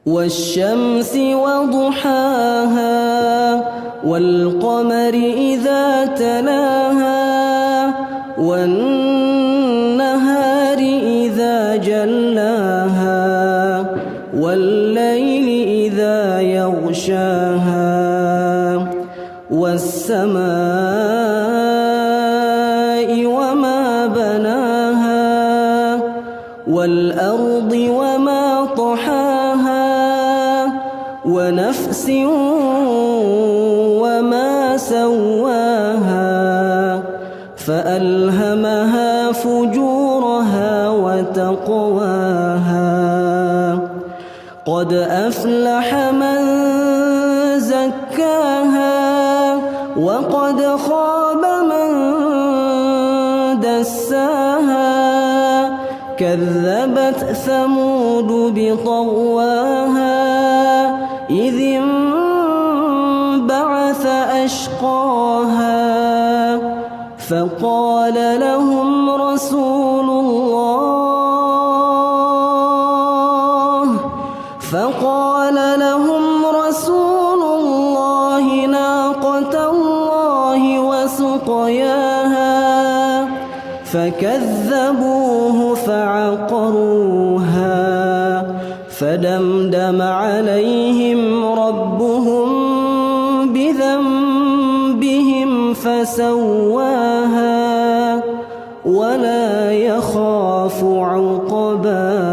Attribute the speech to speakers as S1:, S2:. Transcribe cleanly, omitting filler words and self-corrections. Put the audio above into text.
S1: والشمس وضحاها والقمر إذا تلاها والنهار إذا جلاها والليل إذا يغشاها والسماء وما بناها والأرض وما طحاها ونفس وما سواها فألهمها فجورها وتقواها قد أفلح من زكاها وقد خاب من دساها كذبت ثمود بطغواها إذ انبعث أشقاها فقال لهم رسول الله ناقة الله وسقياها فكذبوه فعقروها فدمدم عليهم ربهم بذنبهم فسواها ولا يخاف عقباها.